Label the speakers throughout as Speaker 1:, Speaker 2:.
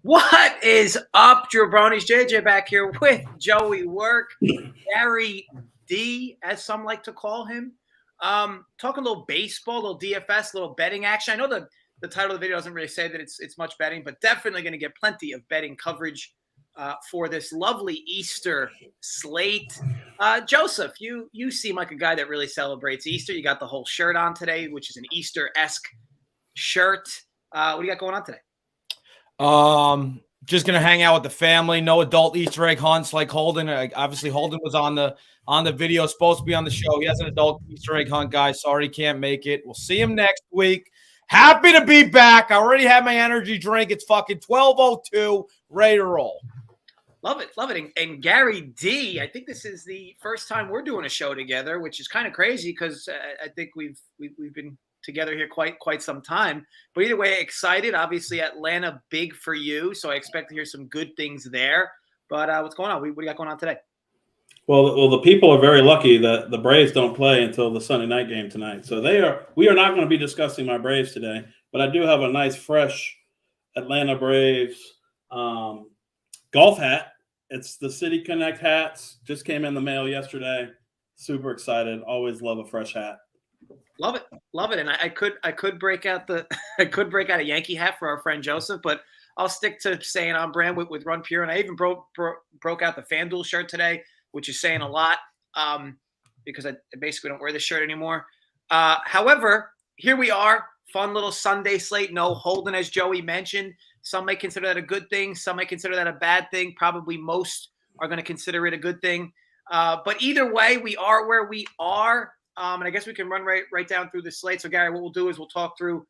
Speaker 1: What is up, Drew Bronies? JJ back here with Joey Work, Gary D, as some like to call him. Talk a little baseball, a little DFS, a little betting action. I know the title of the video doesn't really say that it's much betting, but definitely going to get plenty of betting coverage for this lovely Easter slate. Joseph, you seem like a guy that really celebrates Easter. You got the whole shirt on today, which is an Easter-esque shirt. What do you got going on today?
Speaker 2: Just gonna hang out with the family. No adult Easter egg hunts like Holden. Obviously, Holden was on the video, supposed to be on the show. He has an adult Easter egg hunt, guys. Sorry, he can't make it. We'll see him next week. Happy to be back. I already had my energy drink. It's fucking 12:02. Ready to roll.
Speaker 1: Love it, love it. And Gary D, I think this is the first time we're doing a show together, which is kind of crazy because I think we've been together here quite some time. But either way, excited. Obviously, Atlanta big for you, so I expect to hear some good things there. But what's going on? What do you got going on today?
Speaker 3: Well, the people are very lucky that the Braves don't play until the Sunday night game tonight. So we are not going to be discussing my Braves today, but I do have a nice, fresh Atlanta Braves golf hat. It's the City Connect hats. Just came in the mail yesterday. Super excited. Always love a fresh hat.
Speaker 1: Love it. And I could break out a Yankee hat for our friend Joseph, but I'll stick to saying on brand with Run Pure. And I even broke out the FanDuel shirt today, which is saying a lot because I basically don't wear this shirt anymore. However, here we are, fun little Sunday slate. No Holden, as Joey mentioned. Some may consider that a good thing. Some may consider that a bad thing. Probably most are going to consider it a good thing. But either way, we are where we are. And I guess we can run right down through the slate. So, Gary, what we'll do is we'll talk through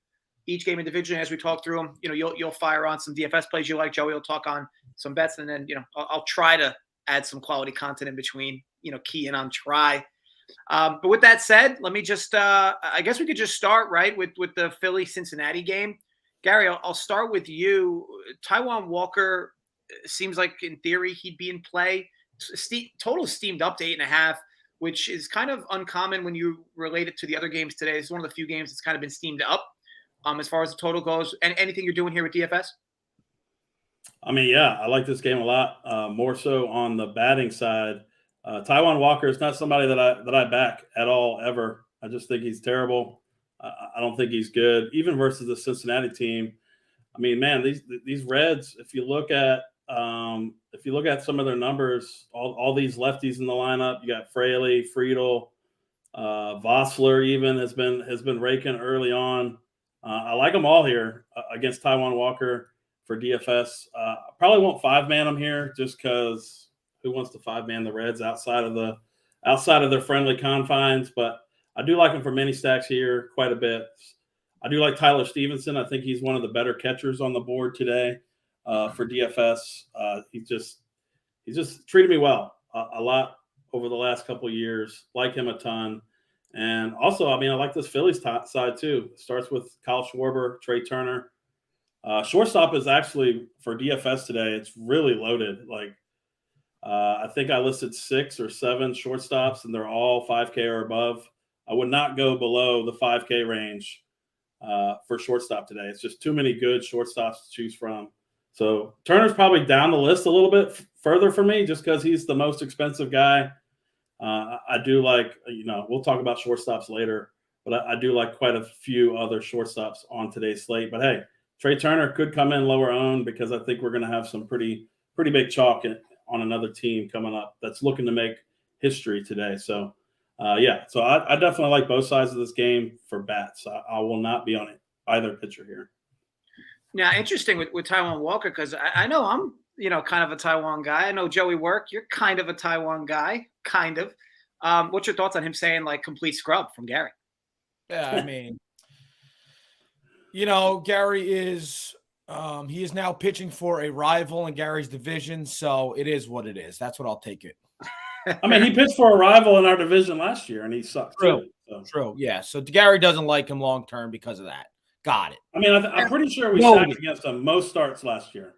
Speaker 1: each game individually. As we talk through them, you'll fire on some DFS plays you like. Joey will talk on some bets, and then I'll try to add some quality content in between. Key in on try. But with that said, let me just I guess we could just start right with the Philly-Cincinnati game. Gary, I'll start with you. Taijuan Walker seems like in theory he'd be in play. Total steamed up to 8.5. Which is kind of uncommon when you relate it to the other games today. It's one of the few games that's kind of been steamed up as far as the total goes. And anything you're doing here with DFS?
Speaker 3: I mean, yeah, I like this game a lot. More so on the batting side. Taijuan Walker is not somebody that I back at all ever. I just think he's terrible. I don't think he's good, even versus the Cincinnati team. I mean, man, these Reds. If you look at some of their numbers, all these lefties in the lineup, you got Fraley, Friedel, Vossler even has been raking early on. I like them all here against Taijuan Walker for DFS. Probably won't 5-man them here just because who wants to 5-man the Reds outside of their friendly confines? But I do like them for mini stacks here quite a bit. I do like Tyler Stevenson. I think he's one of the better catchers on the board today. For DFS, he's just treated me well a lot over the last couple of years. Like him a ton, and also, I mean, I like this Phillies side too. It starts with Kyle Schwarber, Trey Turner. Shortstop is actually for DFS today. It's really loaded. Like I think I listed 6 or 7 shortstops, and they're all 5K or above. I would not go below the 5K range for shortstop today. It's just too many good shortstops to choose from. So Turner's probably down the list a little bit further for me just because he's the most expensive guy. I do like, we'll talk about shortstops later, but I do like quite a few other shortstops on today's slate. But, hey, Trey Turner could come in lower owned because I think we're going to have some pretty big chalk on another team coming up that's looking to make history today. So, so I definitely like both sides of this game for bats. I will not be on either pitcher here.
Speaker 1: Now, interesting with Taijuan Walker because I know I'm, kind of a Taijuan guy. I know Joey Work, you're kind of a Taijuan guy, kind of. What's your thoughts on him saying like complete scrub from Gary?
Speaker 2: Yeah, I mean, Gary is he is now pitching for a rival in Gary's division, so it is what it is. That's what I'll take it.
Speaker 3: I mean, he pitched for a rival in our division last year, and he sucked.
Speaker 2: True. True. Yeah. So Gary doesn't like him long term because of that. Got it.
Speaker 3: I mean, I'm pretty sure we stacked against him most starts last year.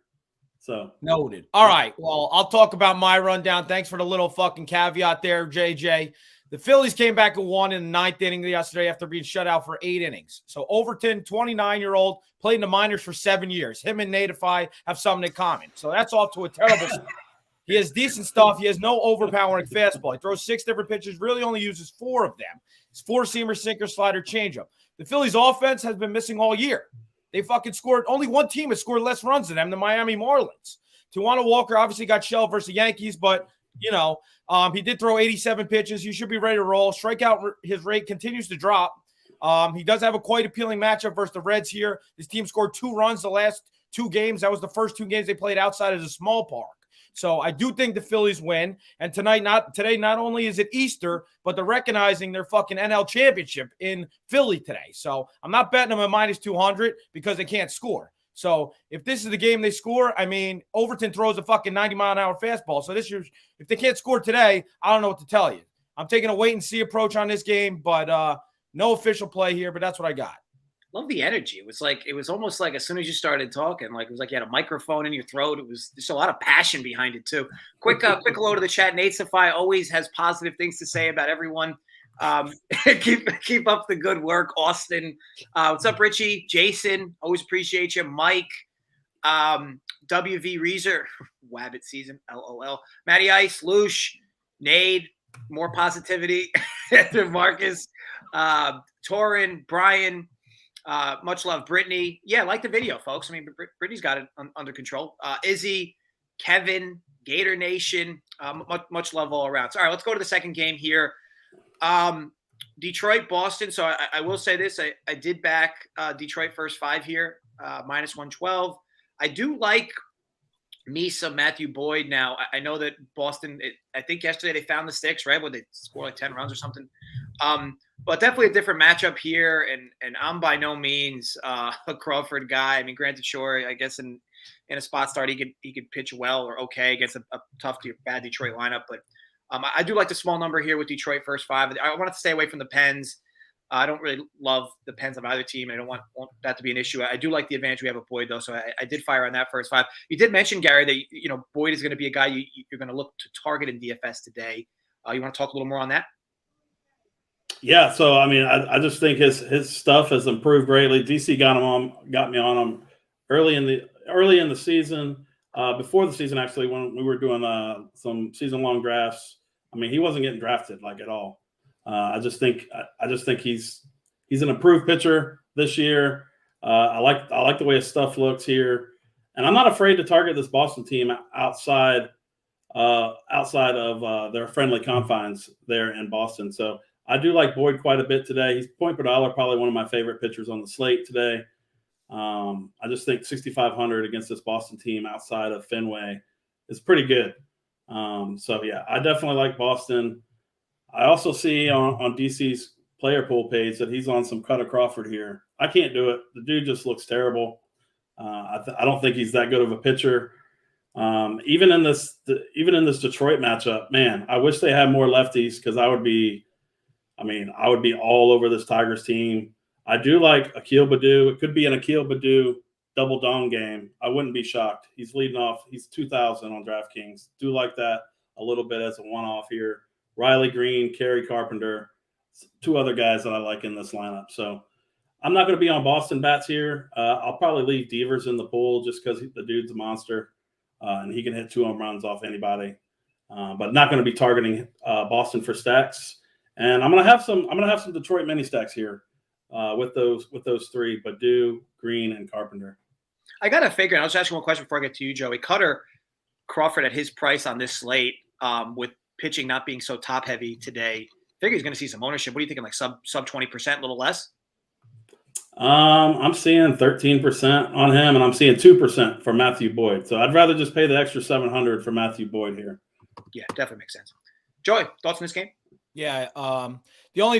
Speaker 3: So
Speaker 2: noted. All right. Well, I'll talk about my rundown. Thanks for the little fucking caveat there, JJ. The Phillies came back and won in the 9th inning yesterday after being shut out for 8 innings. So Overton, 29-year-old, played in the minors for 7 years. Him and Natify have something in common. So that's off to a terrible start. He has decent stuff. He has no overpowering fastball. He throws 6 different pitches, really only uses 4 of them. It's 4-seamer, sinker, slider, changeup. The Phillies offense has been missing all year. They fucking scored. Only one team has scored less runs than them, the Miami Marlins. Tijuana Walker obviously got shelled versus the Yankees, but, he did throw 87 pitches. He should be ready to roll. Strikeout, his rate continues to drop. He does have a quite appealing matchup versus the Reds here. His team scored 2 runs the last 2 games. That was the first 2 games they played outside of the small park. So I do think the Phillies win. And today, not only is it Easter, but they're recognizing their fucking NL championship in Philly today. So I'm not betting them at minus 200 because they can't score. So if this is the game they score, Overton throws a fucking 90-mile-an-hour fastball. So this year, if they can't score today, I don't know what to tell you. I'm taking a wait-and-see approach on this game, but no official play here, but that's what I got.
Speaker 1: Love the energy. It was almost like as soon as you started talking, it was like you had a microphone in your throat. It was just a lot of passion behind it too. Quick hello to the chat. Nate Safai always has positive things to say about everyone. Keep up the good work, Austin. What's up, Richie? Jason, always appreciate you. Mike, WV Reezer, Wabbit season, LOL. Matty Ice, Loosh, Nade, more positivity. Marcus, Torin, Brian. Much love, Brittany. Yeah, like the video, folks. Brittany's got it under control. Izzy, Kevin, Gator Nation. Much love all around. So, all right, let's go to the second game here. Detroit, Boston. So I will say this. I did back Detroit first 5 here, minus 112. I do like me some Matthew Boyd. Now, I know that Boston, I think yesterday they found the sticks, right, where they scored like 10 runs or something. But definitely a different matchup here, and I'm by no means a Crawford guy. Granted, sure, I guess in a spot start he could pitch well or okay against a tough, bad Detroit lineup. But I do like the small number here with Detroit first 5. I want to stay away from the Pens. I don't really love the Pens on either team, and I don't want that to be an issue. I do like the advantage we have with Boyd, though, so I did fire on that first 5. You did mention, Gary, that Boyd is going to be a guy you're going to look to target in DFS today. You want to talk a little more on that?
Speaker 3: Yeah, so I just think his stuff has improved greatly. DC got me on him early in the season, before the season actually, when we were doing some season long drafts. He wasn't getting drafted at all. I just think he's an improved pitcher this year. I like the way his stuff looks here, and I'm not afraid to target this Boston team outside of their friendly confines there in Boston. So I do like Boyd quite a bit today. He's point per dollar, probably one of my favorite pitchers on the slate today. I just think 6,500 against this Boston team outside of Fenway is pretty good. So yeah, I definitely like Boston. I also see on DC's player pool page that he's on some Cutter Crawford here. I can't do it. The dude just looks terrible. I don't think he's that good of a pitcher. Even in this Detroit matchup, man, I wish they had more lefties because I would be all over this Tigers team. I do like Akil Baddoo. It could be an Akil Baddoo double dong game. I wouldn't be shocked. He's leading off. He's 2,000 on DraftKings. Do like that a little bit as a one-off here. Riley Green, Kerry Carpenter, 2 other guys that I like in this lineup. So I'm not going to be on Boston bats here. I'll probably leave Devers in the pool just because the dude's a monster, and he can hit 2 home runs off anybody. But not going to be targeting Boston for stacks. And I'm gonna have some Detroit mini stacks here with those 3: Baddoo, Green, and Carpenter.
Speaker 1: I gotta figure, and I was asking one question before I get to you, Joey. Cutter Crawford at his price on this slate, with pitching not being so top heavy today, I figure he's gonna see some ownership. What are you thinking, like sub 20%, a little less?
Speaker 3: I'm seeing 13% on him, and I'm seeing 2% for Matthew Boyd. So I'd rather just pay the extra $700 for Matthew Boyd here.
Speaker 1: Yeah, definitely makes sense. Joey, thoughts on this game?
Speaker 2: Yeah, the only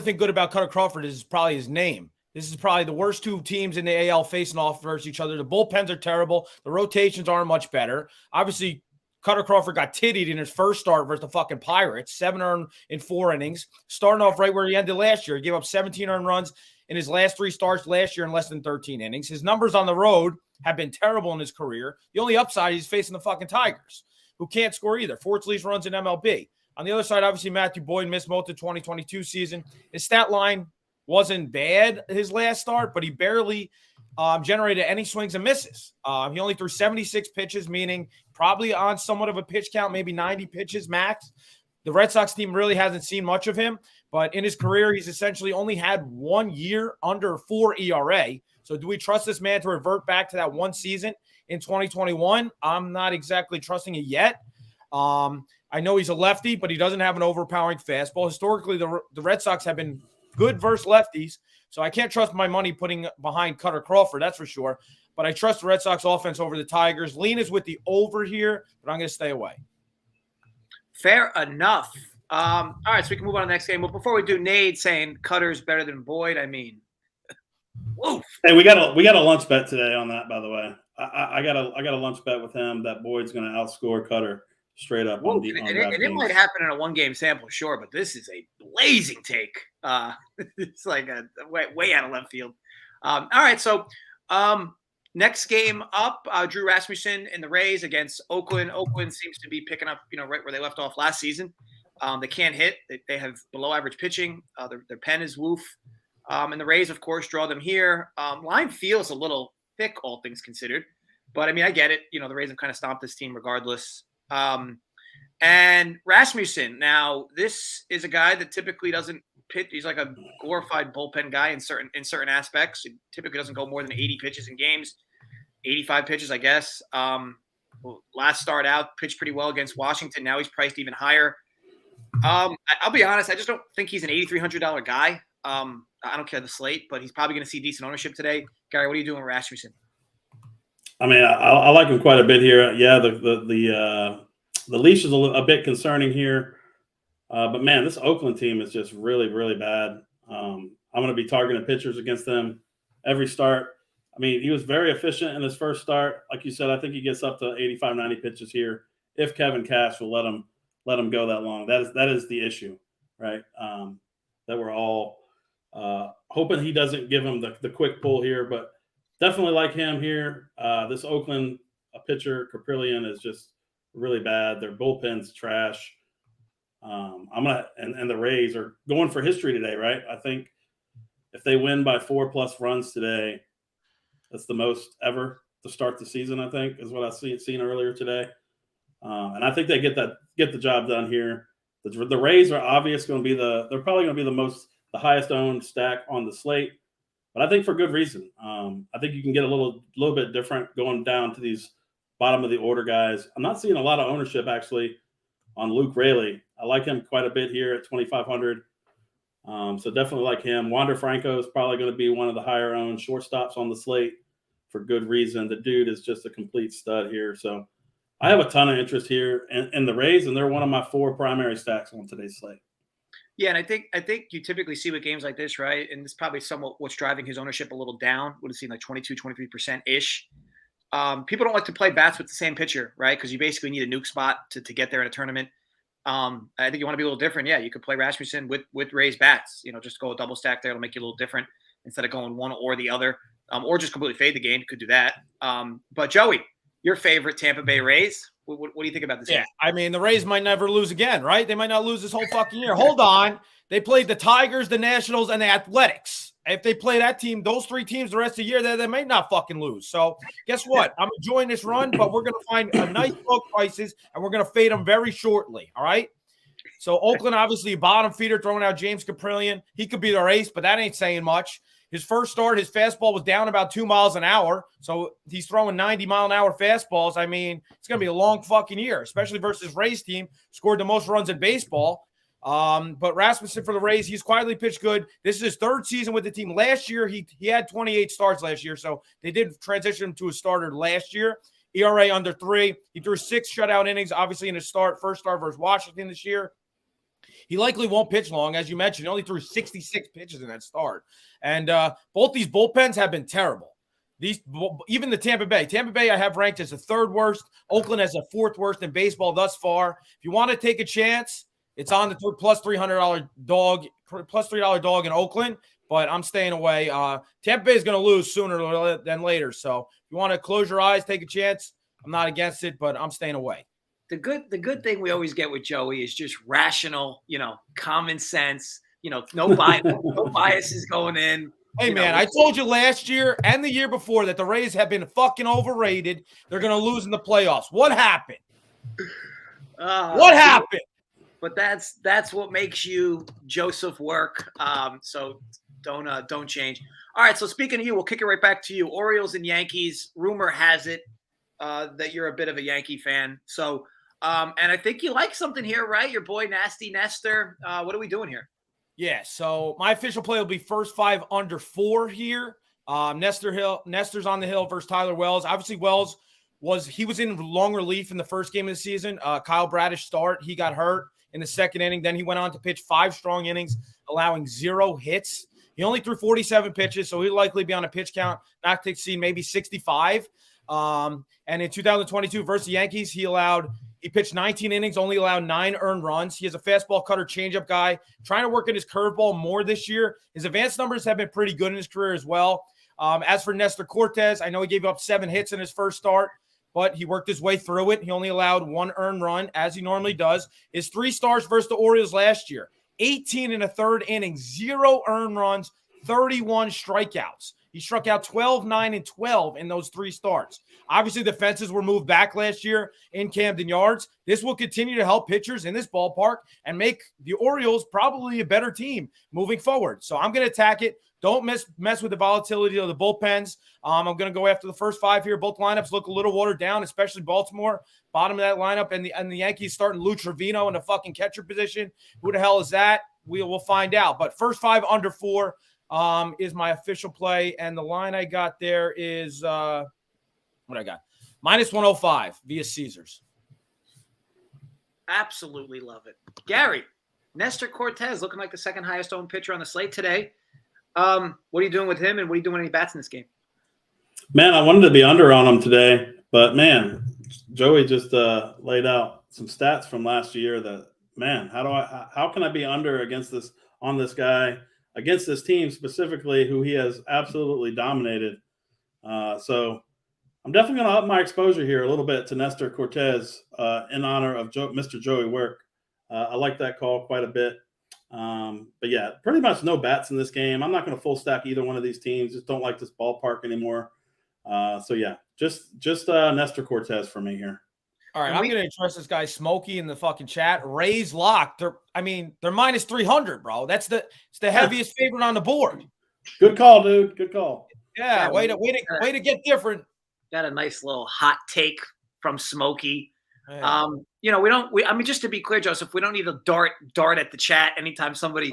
Speaker 2: thing good about Cutter Crawford is probably his name. This is probably the worst 2 teams in the AL facing off versus each other. The bullpens are terrible. The rotations aren't much better. Obviously, Cutter Crawford got tittied in his first start versus the fucking Pirates, 7 earned in 4 innings, starting off right where he ended last year. He gave up 17 earned runs in his last 3 starts last year in less than 13 innings. His numbers on the road have been terrible in his career. The only upside, he's facing the fucking Tigers, who can't score either. 4th least runs in MLB. On the other side, obviously, Matthew Boyd missed most of the 2022 season. His stat line wasn't bad his last start, but he barely generated any swings and misses. He only threw 76 pitches, meaning probably on somewhat of a pitch count, maybe 90 pitches max. The Red Sox team really hasn't seen much of him, but in his career, he's essentially only had 1 year under 4 ERA. So do we trust this man to revert back to that one season in 2021? I'm not exactly trusting it yet. I know he's a lefty, but he doesn't have an overpowering fastball. Historically, the Red Sox have been good versus lefties, so I can't trust my money putting behind Cutter Crawford, that's for sure. But I trust the Red Sox offense over the Tigers. Lean is with the over here, but I'm going to stay away.
Speaker 1: Fair enough. All right, so we can move on to the next game. But before we do, Nate saying Cutter's better than Boyd. I mean, woof.
Speaker 3: Hey, we got a lunch bet today on that, by the way. I got a lunch bet with him that Boyd's going to outscore Cutter straight up on
Speaker 1: it might happen in a one-game sample, sure, but this is a blazing take. It's like a way out of left field. All right, so next game up, Drew Rasmussen and the Rays against Oakland. Oakland seems to be picking up, right where they left off last season. They can't hit. They have below-average pitching. Their pen is woof. And the Rays, of course, draw them here. Line feels a little thick, all things considered. But, I mean, I get it. The Rays have kind of stomped this team regardless. And Rasmussen, now, this is a guy that typically doesn't pitch. He's like a glorified bullpen guy in certain aspects. He typically doesn't go more than 80 pitches in games, 85 pitches, I guess. Last start out, pitched pretty well against Washington. Now he's priced even higher. I'll be honest, I just don't think he's an $8,300 guy. I don't care the slate, but he's probably going to see decent ownership today. Gary, what are you doing with Rasmussen?
Speaker 3: I mean, I like him quite a bit here. Yeah, the leash is a bit concerning here. But, man, this Oakland team is just really, really bad. I'm going to be targeting pitchers against them every start. I mean, he was very efficient in his first start. Like you said, I think he gets up to 85, 90 pitches here if Kevin Cash will let him go that long. That is the issue, right? That we're all hoping he doesn't give him the quick pull here, but definitely like him here. This Oakland pitcher, Caprillion, is just really bad. Their bullpen's trash. And the Rays are going for history today, right? I think if they win by 4+ runs today, that's the most ever to start the season, I think, is what I seen earlier today. And I think they get the job done here. The Rays are obvious going to be they're probably going to be the highest owned stack on the slate, but I think for good reason. I think you can get a little bit different going down to these bottom of the order guys. I'm not seeing a lot of ownership actually on Luke Raley. I like him quite a bit here at 2,500. So definitely like him. Wander Franco is probably going to be one of the higher owned shortstops on the slate for good reason. The dude is just a complete stud here. So I have a ton of interest here in the Rays, and they're one of my 4 primary stacks on today's slate.
Speaker 1: Yeah, and I think you typically see with games like this, right? And this is probably somewhat what's driving his ownership a little down. Would have seen like 22, 23%-ish. People don't like to play bats with the same pitcher, right? Because you basically need a nuke spot to get there in a tournament. I think you want to be a little different. Yeah, you could play Rasmussen with Rays bats. Just go a double stack there. It'll make you a little different instead of going one or the other, or just completely fade the game. You could do that. But Joey, your favorite Tampa Bay Rays. What do you think about this game?
Speaker 2: I mean, the Rays might never lose again, right? They might not lose this whole fucking year. Hold on. They played the Tigers, the Nationals, and the Athletics. If they play that team, those 3 teams the rest of the year, they may not fucking lose. So guess what? I'm enjoying this run, but we're going to find a nice low prices, and we're going to fade them very shortly, all right? So Oakland, obviously, bottom feeder, throwing out James Caprillion. He could be their ace, but that ain't saying much. His first start, his fastball was down about 2 miles an hour. So he's throwing 90-mile-an-hour fastballs. I mean, it's going to be a long fucking year, especially versus Rays team. Scored the most runs in baseball. But Rasmussen for the Rays, he's quietly pitched good. This is his 3rd season with the team. Last year, he had 28 starts last year. So they did transition him to a starter last year. ERA under 3. He threw 6 shutout innings, obviously, in his first start versus Washington this year. He likely won't pitch long. As you mentioned, he only threw 66 pitches in that start. And both these bullpens have been terrible. Even the Tampa Bay I have ranked as the 3rd worst. Oakland as the 4th worst in baseball thus far. If you want to take a chance, it's on the plus $300 dog, plus $3 dog in Oakland, but I'm staying away. Tampa Bay is going to lose sooner than later. So if you want to close your eyes, take a chance, I'm not against it, but I'm staying away.
Speaker 1: the good thing we always get with Joey is just rational, common sense. No bias, no biases going in.
Speaker 2: Hey, man, I told you last year and the year before that the Rays have been fucking overrated. They're going to lose in the playoffs. What happened? What happened?
Speaker 1: But that's what makes you Joseph work. So don't change. All right. So speaking of you, we'll kick it right back to you. Orioles and Yankees. Rumor has it that you're a bit of a Yankee fan. So, and I think you like something here, right? Your boy Nasty Nestor. What are we doing here?
Speaker 2: Yeah. So my official play will be first 5 under 4 here. Nestor's on the hill versus Tyler Wells. Obviously, Wells was in long relief in the first game of the season. Kyle Bradish start. He got hurt in the second inning. Then he went on to pitch 5 strong innings, allowing 0 hits. He only threw 47 pitches, so he'll likely be on a pitch count not to exceed maybe 65. And in 2022 versus the Yankees, he pitched 19 innings, only allowed 9 earned runs. He is a fastball cutter, changeup guy, trying to work in his curveball more this year. His advanced numbers have been pretty good in his career as well. As for Nestor Cortez, I know he gave up 7 hits in his first start, but he worked his way through it. He only allowed 1 earned run, as he normally does. His 3 starts versus the Orioles last year, 18 in a third inning, 0 earned runs, 31 strikeouts. He struck out 12, 9, and 12 in those 3 starts. Obviously, the fences were moved back last year in Camden Yards. This will continue to help pitchers in this ballpark and make the Orioles probably a better team moving forward. So I'm going to attack it. Don't mess with the volatility of the bullpens. I'm going to go after the first 5 here. Both lineups look a little watered down, especially Baltimore, bottom of that lineup, and the Yankees starting Lou Trevino in the fucking catcher position. Who the hell is that? We'll find out. But first 5 under 4 is my official play, and the line I got there is what I got minus 105 via Caesars.
Speaker 1: Absolutely love it, Gary. Nestor Cortez looking like the second highest owned pitcher on the slate today. What are you doing with him, and what are you doing when he bats in this game?
Speaker 3: Man, I wanted to be under on him today, but man, Joey just laid out some stats from last year that, man, how can I be under against this guy, against this team specifically, who he has absolutely dominated. So I'm definitely going to up my exposure here a little bit to Nestor Cortez in honor of Mr. Joey Work. I like that call quite a bit. But yeah, pretty much no bats in this game. I'm not going to full stack either one of these teams. Just don't like this ballpark anymore. So yeah, just Nestor Cortez for me here.
Speaker 2: All right, I'm going to trust this guy Smokey in the fucking chat. Rays locked. They're minus 300, bro. It's the heaviest favorite on the board.
Speaker 3: Good call, dude. Good call.
Speaker 2: Yeah, way to get different.
Speaker 1: Got a nice little hot take from Smokey.
Speaker 2: Yeah.
Speaker 1: Just to be clear, Joseph, we don't need to dart at the chat anytime somebody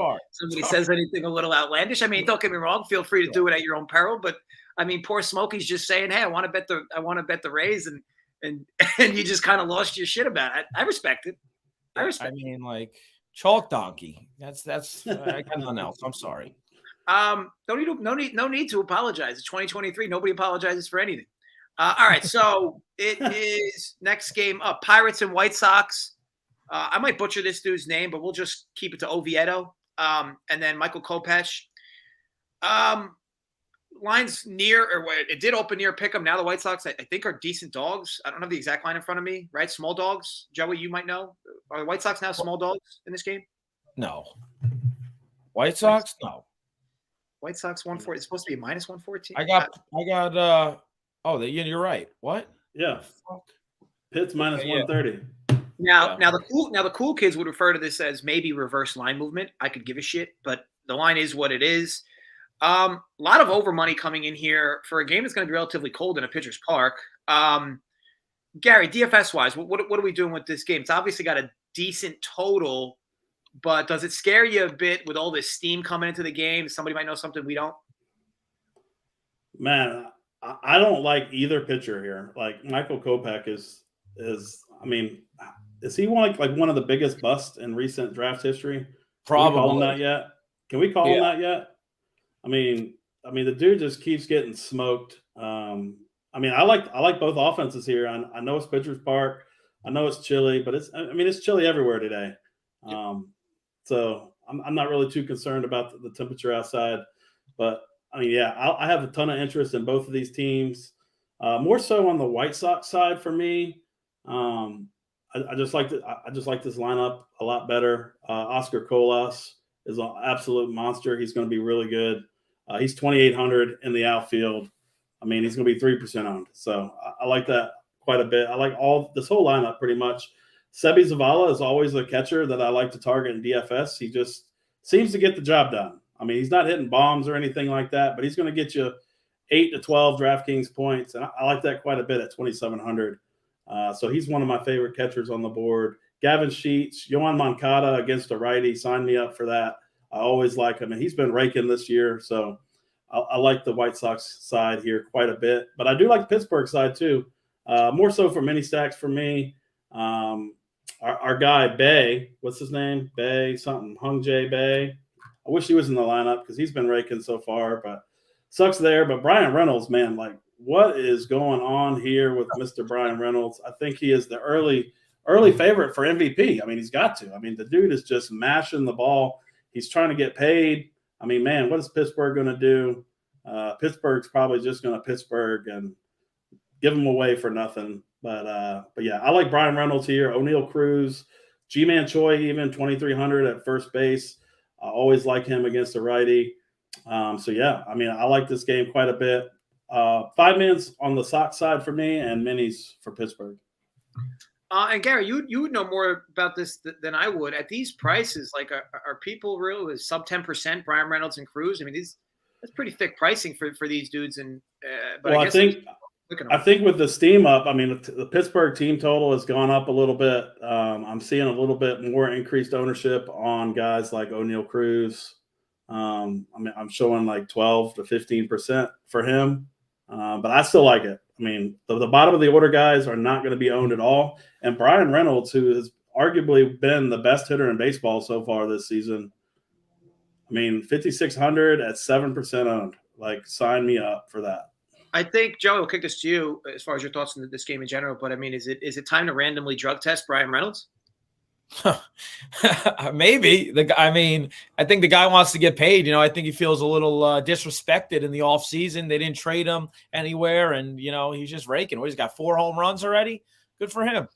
Speaker 1: says anything a little outlandish. I mean, don't get me wrong. Feel free to do it at your own peril. But I mean, poor Smokey's just saying, "Hey, I want to bet the Rays," and you just kind of lost your shit about it. I respect it.
Speaker 2: I mean, like chalk donkey. That's I got nothing else. I'm sorry.
Speaker 1: No need to apologize. It's 2023. Nobody apologizes for anything. All right, so it is next game up. Pirates and White Sox. I might butcher this dude's name, but we'll just keep it to Oviedo. And then Michael Kopech. Line's near, or it did open near pick 'em. Now the White Sox, I think, are decent dogs. I don't have the exact line in front of me, right? Small dogs. Joey, you might know. Are the White Sox now small dogs in this game?
Speaker 2: No. White Sox? No.
Speaker 1: White Sox 140. It's supposed to be minus 114.
Speaker 2: I got. You're right. What?
Speaker 3: Yeah. Pitt's minus 130.
Speaker 1: Now the cool kids would refer to this as maybe reverse line movement. I could give a shit, but the line is what it is. A lot of over money coming in here for a game that's going to be relatively cold in a pitcher's park. Gary, DFS wise, what are we doing with this game? It's obviously got a decent total, but does it scare you a bit with all this steam coming into the game? Somebody might know something we don't.
Speaker 3: Man, I don't like either pitcher here. Like Michael Kopech is he like one of the biggest busts in recent draft history?
Speaker 2: Probably.
Speaker 3: Can we call him that yet? Can we call him that yet? I mean, the dude just keeps getting smoked. I like both offenses here. I know it's pitcher's park. I know it's chilly, but it's chilly everywhere today. So I'm not really too concerned about the temperature outside. But I have a ton of interest in both of these teams. More so on the White Sox side for me. I I just like this lineup a lot better. Oscar Colas is an absolute monster. He's going to be really good. He's 2,800 in the outfield. I mean, he's going to be 3% owned. So I like that quite a bit. I like this whole lineup pretty much. Sebi Zavala is always a catcher that I like to target in DFS. He just seems to get the job done. I mean, he's not hitting bombs or anything like that, but he's going to get you 8 to 12 DraftKings points. And I like that quite a bit at 2,700. So he's one of my favorite catchers on the board. Gavin Sheets, Yohan Moncada against a righty. Sign me up for that. I always like him, and he's been raking this year. So I like the White Sox side here quite a bit. But I do like the Pittsburgh side too, more so for mini stacks for me. Our guy, Bay, what's his name? Bay something, Hung Jae Bay. I wish he was in the lineup because he's been raking so far, but sucks there. But Brian Reynolds, man, like what is going on here with Mr. Brian Reynolds? I think he is the early favorite for MVP. I mean, he's got to. I mean, the dude is just mashing the ball. He's trying to get paid. I mean, man, what is Pittsburgh going to do? Pittsburgh's probably just going to Pittsburgh and give him away for nothing. But yeah, I like Brian Reynolds here. O'Neal Cruz, G-Man Choi, even 2,300 at first base. I always like him against a righty. So yeah, I mean, I like this game quite a bit. 5 minutes on the Sox side for me and minis for Pittsburgh.
Speaker 1: And Gary, you would know more about this than I would. At these prices, like, are people real is sub 10%? Brian Reynolds and Cruz. I mean, that's pretty thick pricing for these dudes. And but
Speaker 3: well,
Speaker 1: I
Speaker 3: think with the steam up, I mean, the Pittsburgh team total has gone up a little bit. I'm seeing a little bit more increased ownership on guys like O'Neal Cruz. I mean, I'm showing like 12 to 15% for him, but I still like it. I mean, the bottom of the order guys are not going to be owned at all. And Brian Reynolds, who has arguably been the best hitter in baseball so far this season, I mean, 5,600 at 7% owned. Like, sign me up for that.
Speaker 1: I think, Joe, I'll kick this to you as far as your thoughts on this game in general. But I mean, is it time to randomly drug test Brian Reynolds?
Speaker 2: Maybe. I think the guy wants to get paid. You know, I think he feels a little disrespected in the offseason. They didn't trade him anywhere, and you know, he's just raking. He's got 4 home runs already. Good for him.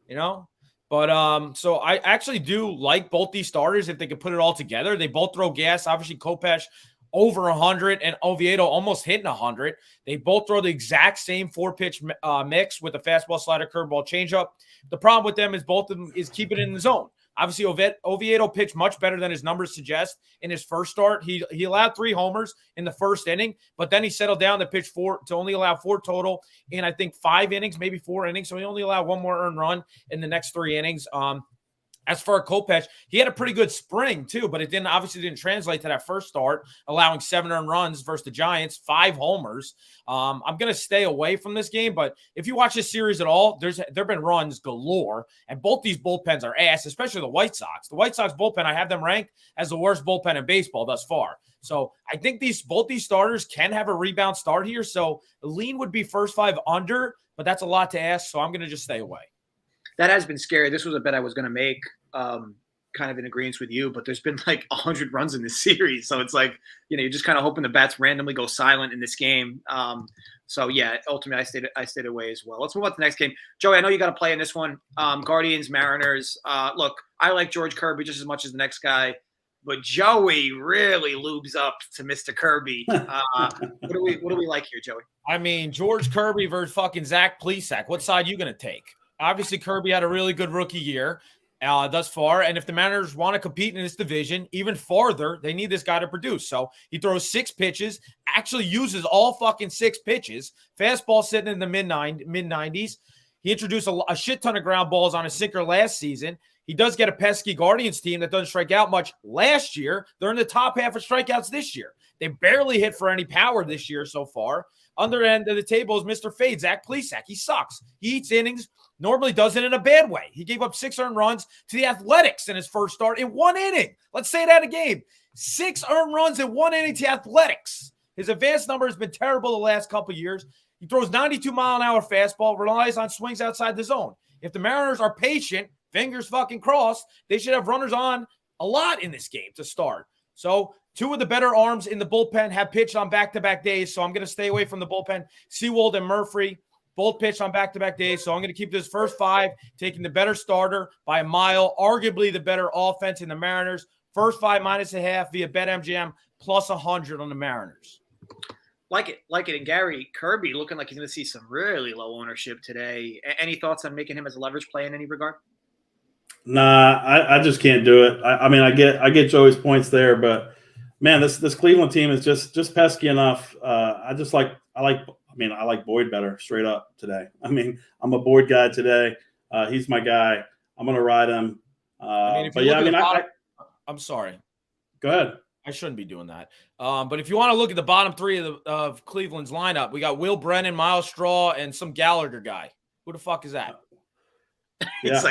Speaker 2: You know. But so I actually do like both these starters if they could put it all together. They both throw gas. Obviously, Kopech over 100 and Oviedo almost hitting 100. They both throw the exact same 4-pitch mix with a fastball, slider, curveball, changeup. The problem with them is both of them is keep it in the zone. Obviously, Oviedo pitched much better than his numbers suggest in his first start. He allowed 3 homers in the first inning, but then he settled down to pitch 4 to only allow 4 total in, I think, 5 innings, maybe 4 innings. So he only allowed 1 more earned run in the next 3 innings. As for Kopech, he had a pretty good spring too, but it obviously didn't translate to that first start, allowing 7 earned runs versus the Giants, 5 homers. I'm going to stay away from this game, but if you watch this series at all, there've been runs galore, and both these bullpens are ass, especially the White Sox. The White Sox bullpen, I have them ranked as the worst bullpen in baseball thus far. So I think both these starters can have a rebound start here. So the lean would be first 5 under, but that's a lot to ask, so I'm going to just stay away.
Speaker 1: That has been scary. This was a bet I was going to make, kind of in agreement with you, but there's been like 100 runs in this series. So it's like, you know, you're just kind of hoping the bats randomly go silent in this game. So yeah, ultimately I stayed away as well. Let's move on to the next game. Joey, I know you got to play in this one. Guardians, Mariners. Look, I like George Kirby just as much as the next guy, but Joey really lubes up to Mr. Kirby. What do we like here, Joey?
Speaker 2: I mean, George Kirby versus fucking Zach Plesac. What side are you going to take? Obviously, Kirby had a really good rookie year thus far. And if the Mariners want to compete in this division even farther, they need this guy to produce. So he throws 6 pitches, actually uses all fucking 6 pitches. Fastball sitting in the mid-90s. He introduced a shit ton of ground balls on a sinker last season. He does get a pesky Guardians team that doesn't strike out much last year. They're in the top half of strikeouts this year. They barely hit for any power this year so far. Under end of the table is Mr. Fade, Zach Plesac. He sucks. He eats innings, normally does it in a bad way. He gave up 6 earned runs to the Athletics in his first start in 1 inning. Let's say that again. 6 earned runs in 1 inning to Athletics. His advanced number has been terrible the last couple of years. He throws 92-mile-an-hour fastball, relies on swings outside the zone. If the Mariners are patient, fingers fucking crossed, they should have runners on a lot in this game to start. So 2 of the better arms in the bullpen have pitched on back-to-back days, so I'm going to stay away from the bullpen. Seawold and Murphy. Both pitched on back-to-back days, so I'm going to keep this first 5, taking the better starter by a mile, arguably the better offense in the Mariners. First 5 -0.5 via BetMGM plus 100 on the Mariners.
Speaker 1: Like it. And Gary Kirby looking like he's going to see some really low ownership today. Any thoughts on making him as a leverage play in any regard?
Speaker 3: Nah, I just can't do it. I mean, I get Joey's points there, but man, this Cleveland team is just pesky enough. I like Boyd better straight up today. I mean, I'm a Boyd guy today. He's my guy. I'm gonna ride him.
Speaker 2: I'm sorry.
Speaker 3: Go ahead.
Speaker 2: I shouldn't be doing that. But if you want to look at the bottom 3 of Cleveland's lineup, we got Will Brennan, Miles Straw, and some Gallagher guy. Who the fuck is that?
Speaker 3: Yeah,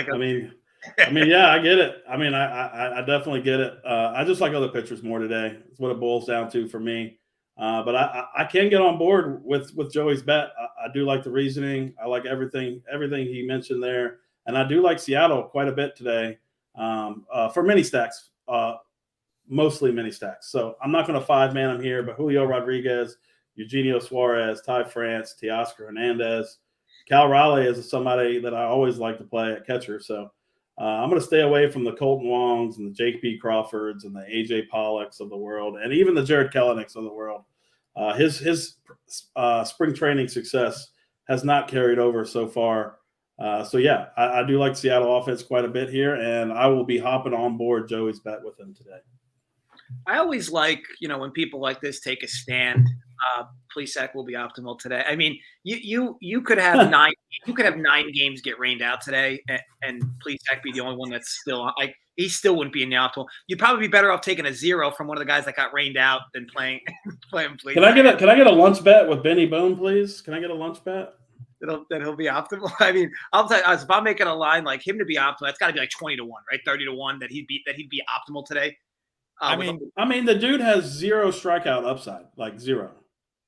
Speaker 3: I mean, yeah, I get it. I mean, I definitely get it. I just like other pitchers more today. That's what it boils down to for me. But I can get on board with Joey's bet. I do like the reasoning. I like everything he mentioned there. And I do like Seattle quite a bit today for mini stacks, mostly mini stacks. So I'm not going to 5-man him here, but Julio Rodriguez, Eugenio Suarez, Ty France, Teoscar Hernandez, Cal Raleigh is somebody that I always like to play at catcher. So I'm going to stay away from the Colton Wongs and the Jake P. Crawfords and the AJ Pollocks of the world, and even the Jared Kelenics of the world. His spring training success has not carried over so far. So yeah, I do like Seattle offense quite a bit here, and I will be hopping on board Joey's bet with him today.
Speaker 1: I always like, when people like this take a stand. Plesac will be optimal today. I mean, you could have 9. You could have 9 games get rained out today, and Plesac be the only one that's still like he still wouldn't be in the optimal. You'd probably be better off taking a 0 from one of the guys that got rained out than playing Plesac.
Speaker 3: Can I get a lunch bet with Benny Boone, please? Can I get a lunch bet?
Speaker 1: That he'll be optimal. I mean, I'll tell you, if I'm making a line like him to be optimal, that's got to be like 20-1, right? 30-1 that he'd be optimal today.
Speaker 3: I mean, the dude has 0 strikeout upside, like 0.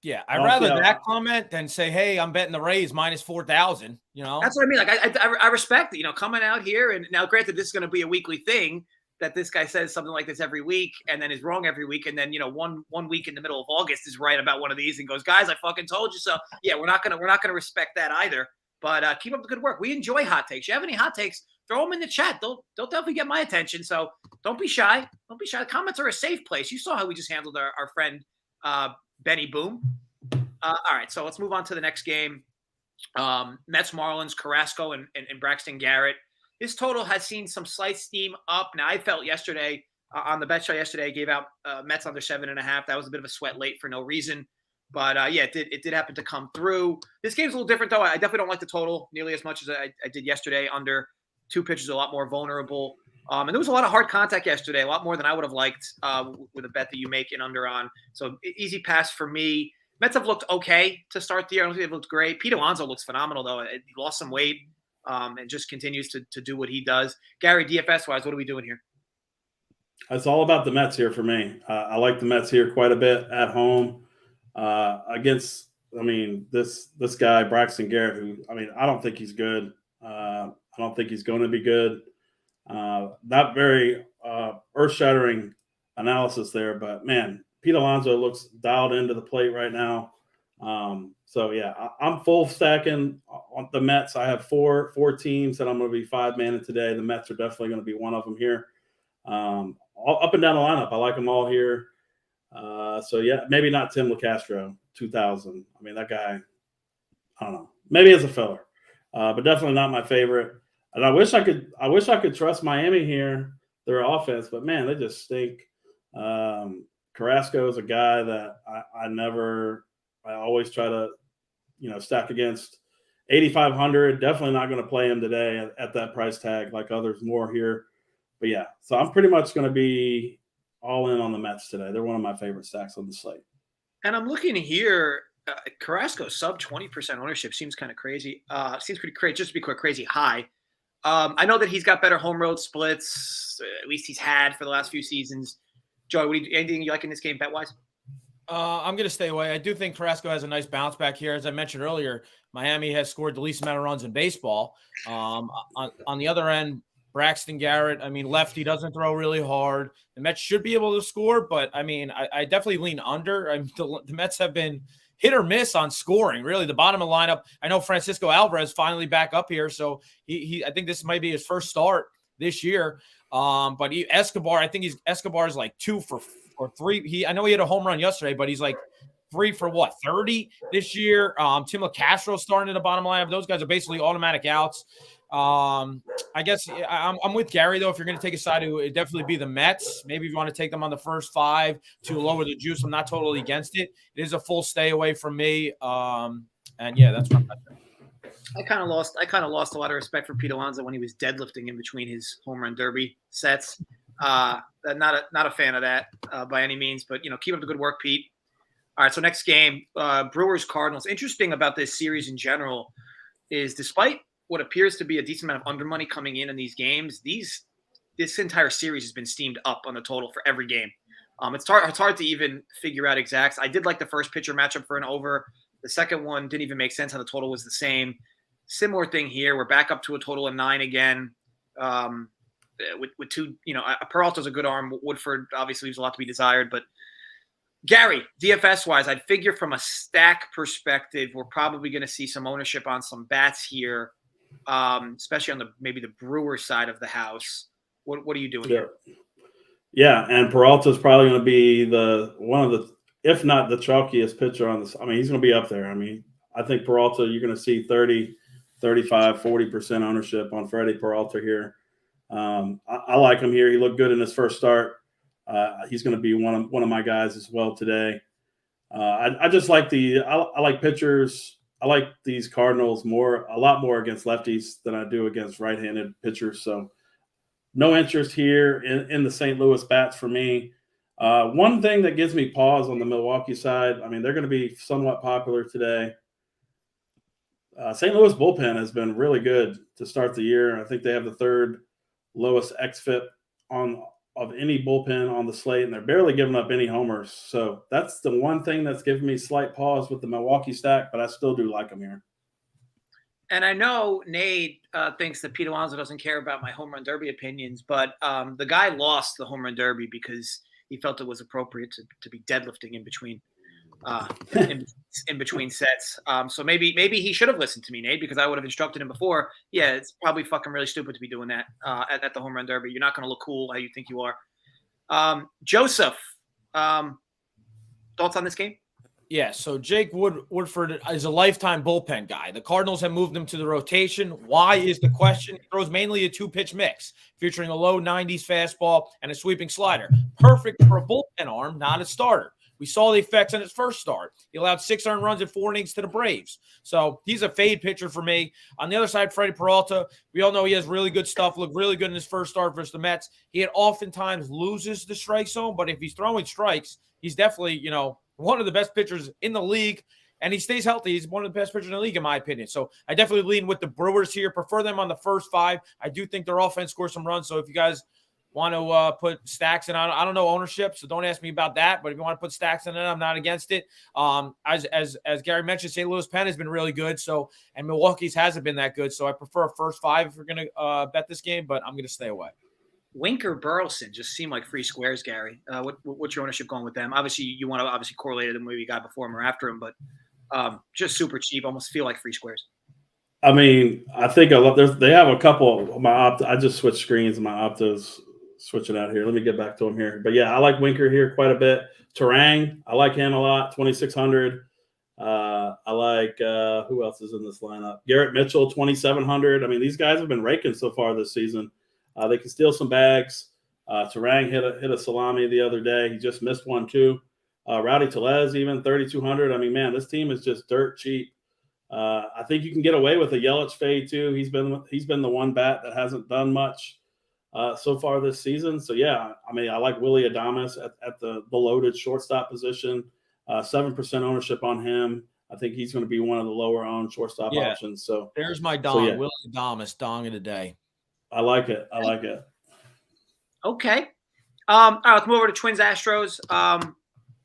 Speaker 2: Yeah, I'd rather that comment than say, "Hey, I'm betting the Rays -4,000."
Speaker 1: That's what I mean. Like I respect it. Coming out here, and now granted, this is going to be a weekly thing that this guy says something like this every week, and then is wrong every week, and then one week in the middle of August is right about one of these and goes, "Guys, I fucking told you so." Yeah, we're not gonna respect that either. But keep up the good work. We enjoy hot takes. You have any hot takes? Throw them in the chat. They'll definitely get my attention. So don't be shy. Don't be shy. The comments are a safe place. You saw how we just handled our friend Benny Boom. All right, so let's move on to the next game. Mets, Marlins, Carrasco, and Braxton Garrett. This total has seen some slight steam up. Now, I felt yesterday on the bet show yesterday, I gave out Mets under 7.5. That was a bit of a sweat late for no reason. But, yeah, it did happen to come through. This game's a little different, though. I definitely don't like the total nearly as much as I did yesterday. Under 2 pitches, a lot more vulnerable. And there was a lot of hard contact yesterday, a lot more than I would have liked with a bet that you make in under on. So easy pass for me. Mets have looked okay to start the year. I don't think they've looked great. Pete Alonso looks phenomenal, though. He lost some weight and just continues to do what he does. Gary, DFS-wise, what are we doing here?
Speaker 3: It's all about the Mets here for me. I like the Mets here quite a bit at home against, this guy, Braxton Garrett, who, I don't think he's good. I don't think he's going to be good. Not very earth-shattering analysis there, but, man, Pete Alonso looks dialed into the plate right now. So, yeah, I'm full stacking on the Mets. I have four teams that I'm going to be 5-manning today. The Mets are definitely going to be one of them here. All up and down the lineup. I like them all here. So, yeah, maybe not Tim LeCastro, 2000. That guy, I don't know. Maybe as a filler, but definitely not my favorite. And I wish I could trust Miami here, their offense, but, man, they just stink. Carrasco is a guy that I always try to, stack against. 8,500, definitely not going to play him today at that price tag like others more here. But, yeah, so I'm pretty much going to be all in on the Mets today. They're one of my favorite stacks on the slate.
Speaker 1: And I'm looking here. Carrasco sub 20% ownership seems kind of crazy. Seems pretty crazy, just to be quick, crazy high. I know that he's got better home road splits, at least he's had for the last few seasons. Joey, anything you like in this game bet-wise?
Speaker 2: I'm going to stay away. I do think Carrasco has a nice bounce back here. As I mentioned earlier, Miami has scored the least amount of runs in baseball. On the other end, Braxton Garrett, lefty doesn't throw really hard. The Mets should be able to score, but I definitely lean under. The Mets have been hit or miss on scoring. Really, the bottom of the lineup. I know Francisco Alvarez finally back up here, so I think this might be his first start this year. But Escobar, I think Escobar is like 2 for 3. I know he had a home run yesterday, but he's like 3 for 30 this year. Tim LaCastro starting in the bottom lineup. Those guys are basically automatic outs. I guess I'm with Gary though. If you're going to take a side, it would definitely be the Mets. Maybe if you want to take them on the first 5 to lower the juice, I'm not totally against it. It is a full stay away from me. And yeah, that's what I'm saying.
Speaker 1: I kind of lost a lot of respect for Pete Alonso when he was deadlifting in between his home run derby sets. Not a fan of that by any means, but keep up the good work, Pete. All right, so next game, Brewers Cardinals. Interesting about this series in general is despite what appears to be a decent amount of under money coming in these games, this entire series has been steamed up on the total for every game. It's hard to even figure out exacts. I did like the first pitcher matchup for an over. The second one didn't even make sense how the total was the same. Similar thing here. We're back up to a total of 9 again. With 2, Peralta's a good arm. Woodford obviously leaves a lot to be desired. But Gary, DFS wise, I'd figure from a stack perspective, we're probably going to see some ownership on some bats here, especially on maybe the Brewers side of the house. What are you doing here?
Speaker 3: Yeah, and Peralta's probably going to be one of the, if not the chalkiest pitcher on this. I mean, he's going to be up there. I mean, I think Peralta, you're going to see 30, 35, 40% ownership on Freddie Peralta here. I like him here. He looked good in his first start. He's going to be one of my guys as well today. I just like I like pitchers. I like these Cardinals a lot more against lefties than I do against right-handed pitchers. So no interest here in the St. Louis bats for me. One thing that gives me pause on the Milwaukee side, I mean, they're going to be somewhat popular today. St. Louis bullpen has been really good to start the year. I think they have the 3rd lowest xFIP of any bullpen on the slate, and they're barely giving up any homers. So that's the one thing that's giving me slight pause with the Milwaukee stack, but I still do like them here.
Speaker 1: And I know Nate thinks that Pete Alonso doesn't care about my home run derby opinions, but the guy lost the home run derby because he felt it was appropriate to be deadlifting in between in between sets. So maybe he should have listened to me, Nate, because I would have instructed him before. Yeah, it's probably fucking really stupid to be doing that at the home run derby. You're not going to look cool how you think you are. Joseph, thoughts on this game?
Speaker 2: Yeah, so Jake Woodford is a lifetime bullpen guy. The Cardinals have moved him to the rotation. Why is the question? He throws mainly a 2-pitch mix, featuring a low 90s fastball and a sweeping slider. Perfect for a bullpen arm, not a starter. We saw the effects in his first start. He allowed 6 earned runs in 4 innings to the Braves. So he's a fade pitcher for me. On the other side, Freddie Peralta, we all know he has really good stuff, looked really good in his first start versus the Mets. He oftentimes loses the strike zone, but if he's throwing strikes, he's definitely, one of the best pitchers in the league, and he stays healthy. He's one of the best pitchers in the league, in my opinion. So I definitely lean with the Brewers here. Prefer them on the first 5. I do think their offense scores some runs. So if you guys want to put stacks in, I don't know ownership, so don't ask me about that. But if you want to put stacks in it, I'm not against it. As Gary mentioned, St. Louis pen has been really good. So, and Milwaukee's hasn't been that good. So I prefer a first 5 if you're going to bet this game, but I'm going to stay away.
Speaker 1: Winker Burleson just seem like free squares, Gary. What's your ownership going with them? Obviously, you want to correlate them maybe you got before him or after him, but just super cheap, almost feel like free squares.
Speaker 3: I mean, I think they have a couple of my I just switched screens and my Opta's switching out here. Let me get back to him here. But yeah, I like Winker here quite a bit. Terang, I like him a lot, 2,600. I like who else is in this lineup? Garrett Mitchell, 2,700. I mean, these guys have been raking so far this season. They can steal some bags. Terang hit a salami the other day. He just missed one too. Rowdy Tellez even 3,200. I mean, man, this team is just dirt cheap. I think you can get away with a Yelich fade too. He's been the one bat that hasn't done much so far this season. So yeah, I mean, I like Willy Adames at the loaded shortstop position. 7% ownership on him. I think he's going to be one of the lower owned shortstop options. So
Speaker 2: there's my dong, Willy Adames, dong of the day.
Speaker 3: I like it.
Speaker 1: Okay. All right, let's move over to Twins Astros.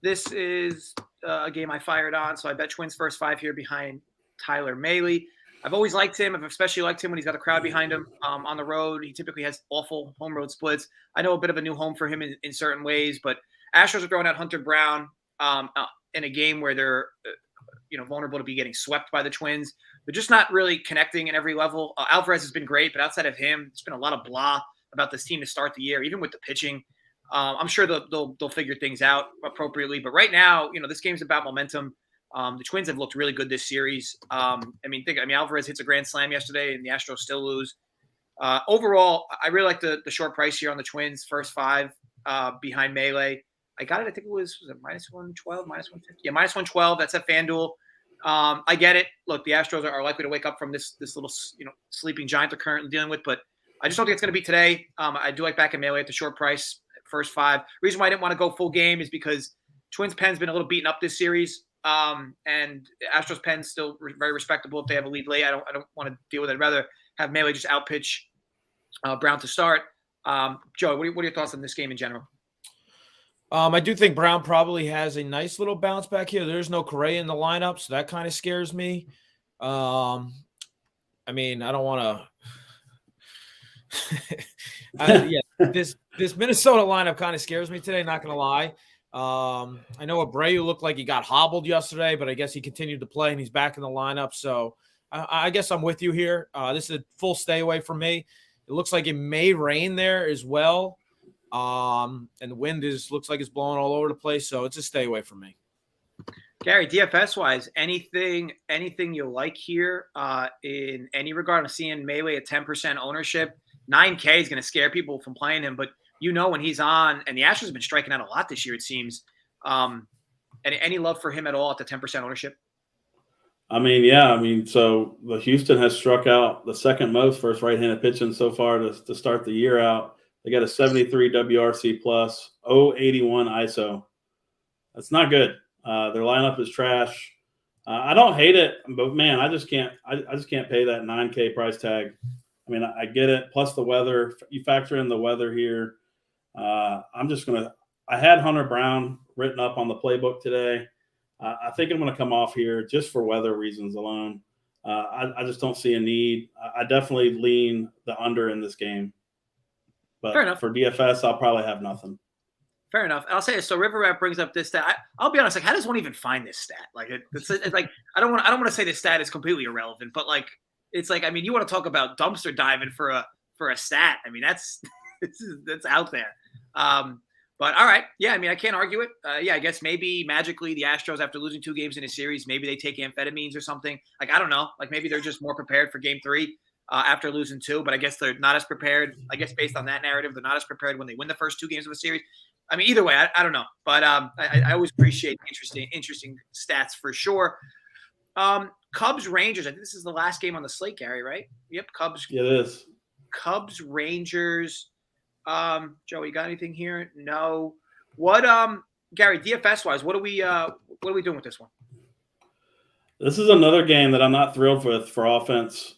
Speaker 1: This is a game I fired on, so I bet Twins first 5 here behind Tyler Mahle. I've always liked him. I've especially liked him when he's got a crowd behind him on the road. He typically has awful home road splits. I know a bit of a new home for him in certain ways, but Astros are throwing out Hunter Brown in a game where they're vulnerable to be getting swept by the Twins. They're just not really connecting in every level. Alvarez has been great, but outside of him, it's been a lot of blah about this team to start the year, even with the pitching. I'm sure they'll figure things out appropriately. But right now, this game's about momentum. The Twins have looked really good this series. Alvarez hits a grand slam yesterday, and the Astros still lose. Overall, I really like the short price here on the Twins, first 5 behind Melee. I got it. I think it was it minus 112, minus 150? Yeah, minus 112. That's at FanDuel. I get it. Look, the Astros are likely to wake up from this little sleeping giant they're currently dealing with, but I just don't think it's going to be today. I do like back in Melee at the short price, first 5. Reason why I didn't want to go full game is because Twins pen's been a little beaten up this series, and Astros pen's still very respectable if they have a lead late. I don't want to deal with it. I'd rather have Melee just outpitch Brown to start. Joe, what are your thoughts on this game in general?
Speaker 2: I do think Brown probably has a nice little bounce back here. There's no Correa in the lineup, so that kind of scares me. I don't want to. This Minnesota lineup kind of scares me today. Not gonna lie. I know Abreu looked like he got hobbled yesterday, but I guess he continued to play and he's back in the lineup. So I guess I'm with you here. This is a full stay away from me. It looks like it may rain there as well. And the wind looks like it's blowing all over the place, so it's a stay away from me.
Speaker 1: Gary, DFS wise, anything you like here in any regard? I'm seeing Melee at 10% ownership. 9K is going to scare people from playing him, but when he's on, and the Astros have been striking out a lot this year, it seems. Any love for him at all at the 10% ownership?
Speaker 3: So the Houston has struck out the second most versus right-handed pitching so far to start the year out. They got a 73 WRC plus, 081 ISO. That's not good. Their lineup is trash. I don't hate it, but man, I just can't pay that 9K price tag. I get it. Plus the weather, you factor in the weather here. I had Hunter Brown written up on the playbook today. I think I'm going to come off here just for weather reasons alone. I just don't see a need. I definitely lean the under in this game. But
Speaker 1: fair enough.
Speaker 3: For DFS, I'll probably have nothing.
Speaker 1: Fair enough. I'll say so. River Rat brings up this stat. I'll be honest. How does one even find this stat? It's like I don't want to say this stat is completely irrelevant, but you want to talk about dumpster diving for a stat. That's out there. But all right, yeah. I can't argue it. I guess maybe magically the Astros, after losing 2 games in a series, maybe they take amphetamines or something. I don't know. Maybe they're just more prepared for Game 3. After losing 2, but I guess they're not as prepared. I guess based on that narrative, they're not as prepared when they win the first 2 games of a series. Either way, I don't know. But I always appreciate interesting stats for sure. Cubs Rangers. I think this is the last game on the slate, Gary. Right? Yep. Cubs.
Speaker 3: Yeah, it is.
Speaker 1: Cubs Rangers. Joe, you got anything here? No. What? Gary, DFS wise, what are we doing with this one?
Speaker 3: This is another game that I'm not thrilled with for offense.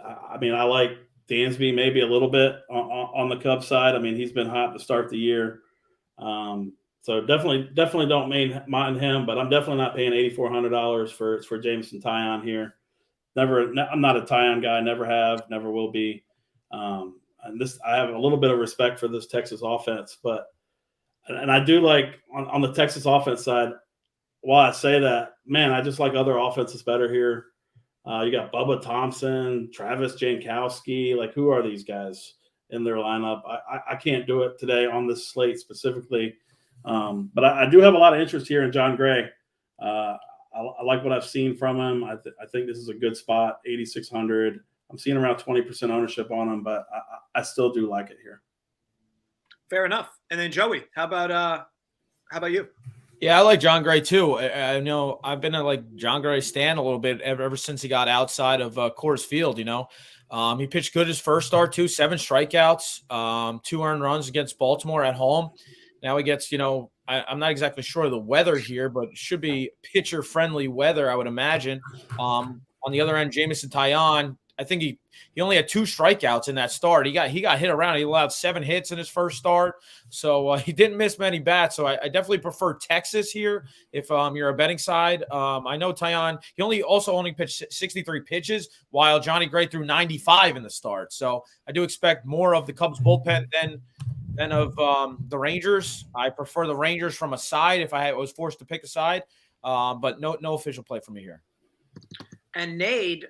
Speaker 3: I like Dansby maybe a little bit on the Cubs side. He's been hot to start the year. So definitely don't mind him, but I'm definitely not paying $8,400 for Jameson Taillon here. I'm not a Taillon guy, never have, never will be. I have a little bit of respect for this Texas offense, and I do like on the Texas offense side, while I say that, man, I just like other offenses better here. You got Bubba Thompson, Travis Jankowski. Who are these guys in their lineup? I can't do it today on this slate specifically. But I do have a lot of interest here in John Gray. I like what I've seen from him. I think this is a good spot, 8,600. I'm seeing around 20% ownership on him, but I still do like it here.
Speaker 1: Fair enough. And then Joey, how about you?
Speaker 2: Yeah, I like John Gray too. I know I've been a John Gray stan a little bit ever since he got outside of Coors Field. He pitched good his first start too, 7 strikeouts, 2 earned runs against Baltimore at home. Now he gets, I'm not exactly sure of the weather here, but it should be pitcher friendly weather, I would imagine. On the other end, Jameson Taillon, I think he only had 2 strikeouts in that start. He got hit around. He allowed 7 hits in his first start, so he didn't miss many bats. So I definitely prefer Texas here if you're a betting side. I know Taillon, he only pitched 63 pitches, while Johnny Gray threw 95 in the start. So I do expect more of the Cubs bullpen than of the Rangers. I prefer the Rangers from a side if I was forced to pick a side. But no official play for me here.
Speaker 1: And Nade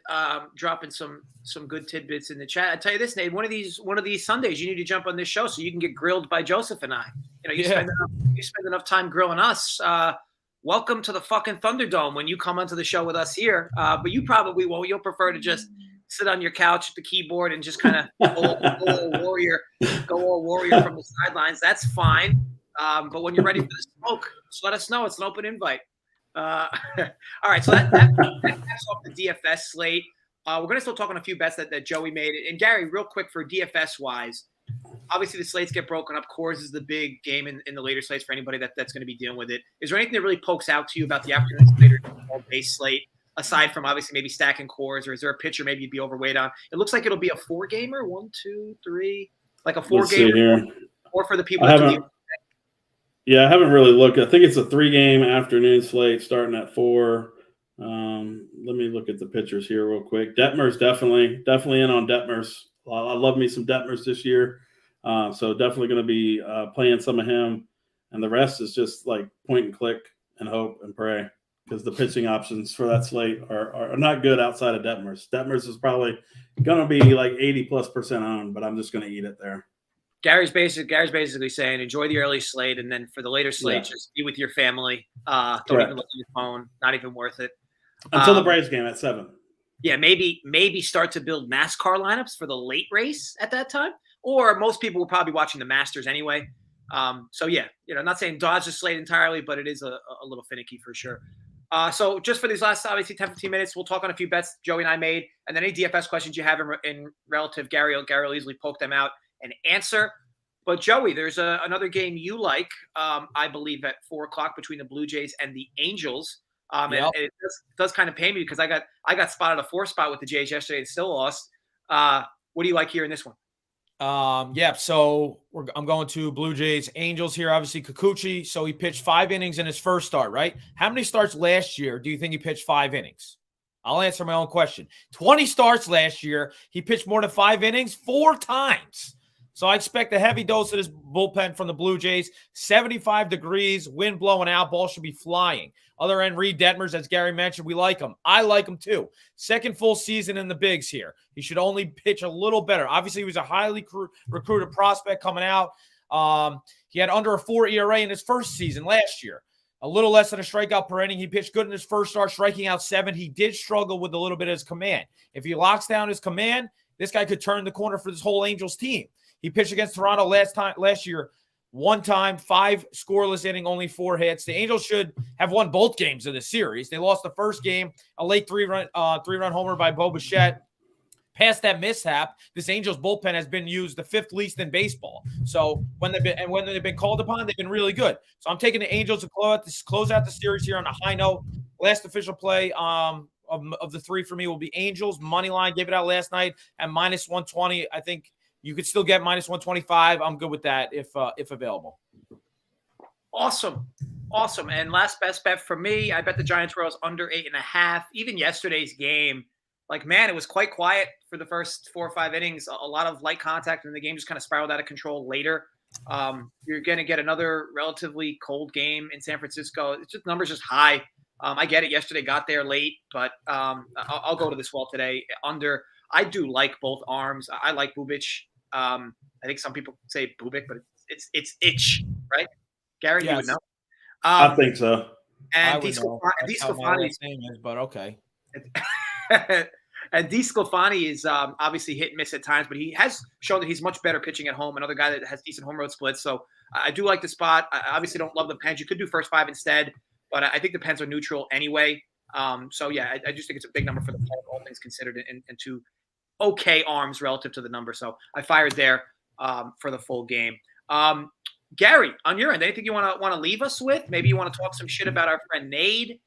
Speaker 1: dropping some good tidbits in the chat. I tell you this, Nade, one of these Sundays you need to jump on this show so you can get grilled by Joseph and I. You spend enough time grilling us. Welcome to the fucking Thunderdome when you come onto the show with us here. But you probably won't. You'll prefer to just sit on your couch at the keyboard and just kind of go all warrior from the sidelines. That's fine. But when you're ready for the smoke, just let us know. It's an open invite. All right, so that wraps off the DFS slate. We're going to still talk on a few bets that Joey made. And Gary, real quick for DFS-wise, obviously the slates get broken up. Coors is the big game in the later slates for anybody that's going to be dealing with it. Is there anything that really pokes out to you about the afternoon slate or base slate, aside from obviously maybe stacking Coors, or is there a pitcher maybe you'd be overweight on? It looks like it'll be a 4-gamer, 1, 2, 3, like a 4-gamer, or for the people that can
Speaker 3: Yeah, I haven't really looked. I think it's a 3-game afternoon slate starting at 4. Let me look at the pitchers here real quick. Detmer's definitely in on Detmer's. I love me some Detmer's this year. So definitely going to be playing some of him. And the rest is just like point and click and hope and pray, because the pitching options for that slate are not good outside of Detmer's. Detmer's is probably going to be like 80+% owned, but I'm just going to eat it there.
Speaker 1: Gary's basically saying enjoy the early slate, and then for the later slate, just be with your family. Don't even look at your phone. Not even worth it.
Speaker 3: Until the Braves game at 7.
Speaker 1: Yeah, maybe start to build NASCAR lineups for the late race at that time. Or most people will probably be watching the Masters anyway. So yeah, not saying dodge the slate entirely, but it is a little finicky for sure. So just for these last, obviously, 10-15 minutes, we'll talk on a few bets Joey and I made, and then any DFS questions you have in relative Gary will easily poke them out and answer. But Joey, there's another game you like, I believe, at 4:00 between the Blue Jays and the Angels. And it does kind of pay me because I got spotted a 4 spot with the Jays yesterday and still lost. What do you like here in this one?
Speaker 2: So I'm going to Blue Jays Angels here. Obviously, Kikuchi. So he pitched 5 innings in his first start, right? How many starts last year do you think he pitched 5 innings? I'll answer my own question. 20 starts last year. He pitched more than 5 innings 4 times. So I expect a heavy dose of this bullpen from the Blue Jays. 75 degrees, wind blowing out, ball should be flying. Other end, Reed Detmers, as Gary mentioned, we like him. I like him too. Second full season in the bigs here. He should only pitch a little better. Obviously, he was a highly recruited prospect coming out. He had under a 4 ERA in his first season last year. A little less than a strikeout per inning. He pitched good in his first start, striking out 7. He did struggle with a little bit of his command. If he locks down his command, this guy could turn the corner for this whole Angels team. He pitched against Toronto last year, 1 time, 5 scoreless inning, only 4 hits. The Angels should have won both games of the series. They lost the first game, a late 3-run homer by Bo Bichette. Past that mishap, this Angels bullpen has been used the 5th least in baseball. So when they've been called upon, they've been really good. So I'm taking the Angels to close out the series here on a high note. Last official play of the 3 for me will be Angels money line. Gave it out last night at -120. I think you could still get -125. I'm good with that if available.
Speaker 1: Awesome. And last best bet for me, I bet the Giants Royals under 8.5. Even yesterday's game, it was quite quiet for the first 4 or 5 innings. A lot of light contact, and the game just kind of spiraled out of control later. You're going to get another relatively cold game in San Francisco. It's just numbers just high. I get it. Yesterday got there late, but I'll go to this well today. Under. I do like both arms. I like Bubic. I think some people say Bubic, but it's Itch, right? Gary,
Speaker 2: yes.
Speaker 1: You would know.
Speaker 3: I think so.
Speaker 1: And
Speaker 2: DeSclafani is, but okay.
Speaker 1: And DeSclafani is obviously hit and miss at times, but he has shown that he's much better pitching at home. Another guy that has decent home road splits. So I do like the spot. I obviously don't love the Pens. You could do first 5 instead, but I think the Pens are neutral anyway. So yeah, I just think it's a big number for the Pens, all things considered, and 2 okay arms relative to the number. So I fired there for the full game. Gary, on your end, anything you want to leave us with? Maybe you want to talk some shit about our friend Nade.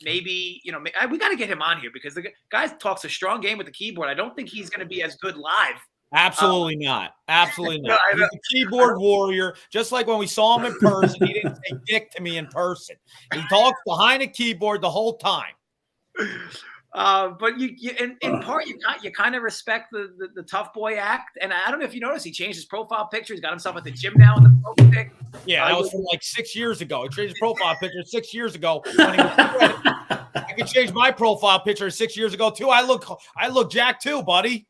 Speaker 1: Maybe, we got to get him on here because the guy talks a strong game with the keyboard. I don't think he's going to be as good live.
Speaker 2: Absolutely not. Absolutely not. He's a keyboard warrior. Just like when we saw him in person, he didn't say dick to me in person. He talks behind a keyboard the whole time.
Speaker 1: But in part, you kind of respect the tough boy act. And I don't know if you noticed, he changed his profile picture. He's got himself at the gym now in the pro pic.
Speaker 2: Yeah, that was from like 6 years ago. He changed his profile picture 6 years ago. When he was I could change my profile picture 6 years ago too. I look jacked too, buddy.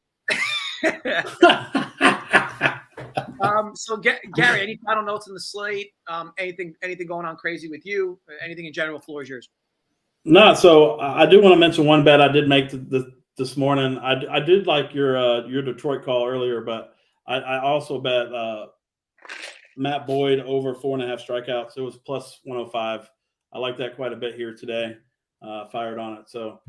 Speaker 1: So Gary, any final notes on the slate? Anything going on crazy with you? Anything in general? Floor is yours.
Speaker 3: No, so I do want to mention one bet I did make this morning. I did like your Detroit call earlier, but I also bet Matt Boyd over 4.5 strikeouts. It was plus 105. I like that quite a bit here today. Fired on it. So,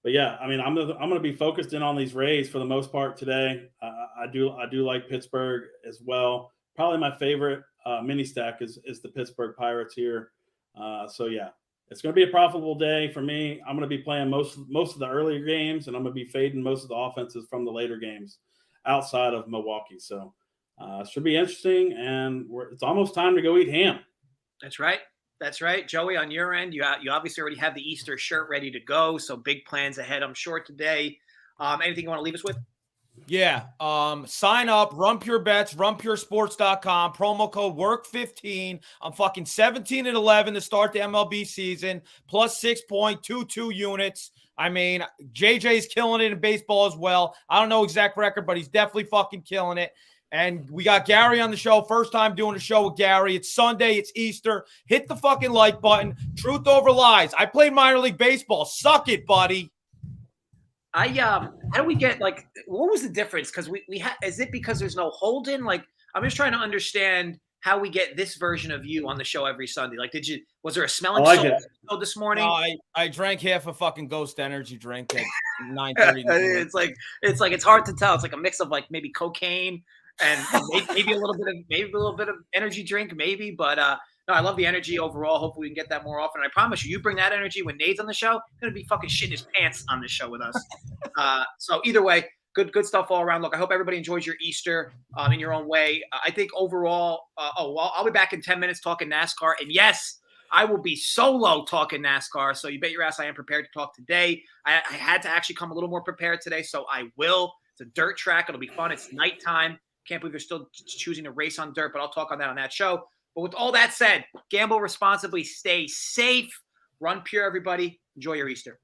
Speaker 3: but yeah, I mean, I'm gonna be focused in on these Rays for the most part today. I do like Pittsburgh as well. Probably my favorite mini stack is the Pittsburgh Pirates here. So yeah. It's going to be a profitable day for me. I'm going to be playing most of the earlier games, and I'm going to be fading most of the offenses from the later games outside of Milwaukee. So it should be interesting, and it's almost time to go eat ham.
Speaker 1: That's right. That's right. Joey, on your end, you obviously already have the Easter shirt ready to go, so big plans ahead, I'm sure, today. Anything you want to leave us with?
Speaker 2: Yeah. Sign up, Run Pure Bets, runpuresports.com, promo code WORK15. I'm fucking 17-11 to start the MLB season, plus 6.22 units. I mean, JJ's killing it in baseball as well. I don't know exact record, but he's definitely fucking killing it. And we got Gary on the show. First time doing a show with Gary. It's Sunday. It's Easter. Hit the fucking like button. Truth over lies. I played minor league baseball. Suck it, buddy.
Speaker 1: How do we get, like, what was the difference? Because we had, is it because there's no Holden? Like, I'm just trying to understand how we get this version of you on the show every Sunday. Like, was there a smelling salt this morning?
Speaker 2: No, I drank half a fucking Ghost Energy drink at 9:30.
Speaker 1: it's like it's hard to tell. It's like a mix of like maybe cocaine and maybe a little bit of energy drink, maybe. But no, I love the energy overall. Hopefully we can get that more often. I promise you bring that energy when Nade's on the show. He's gonna be fucking shitting his pants on this show with us. So either way, good stuff all around. Look, I hope everybody enjoys your Easter in your own way. I think overall, I'll be back in 10 minutes talking NASCAR. And yes, I will be solo talking NASCAR. So you bet your ass I am prepared to talk today. I had to actually come a little more prepared today, so I will. It's a dirt track. It'll be fun. It's nighttime. Can't believe they're still choosing to race on dirt, but I'll talk on that show. But with all that said, gamble responsibly, stay safe, run pure, everybody. Enjoy your Easter.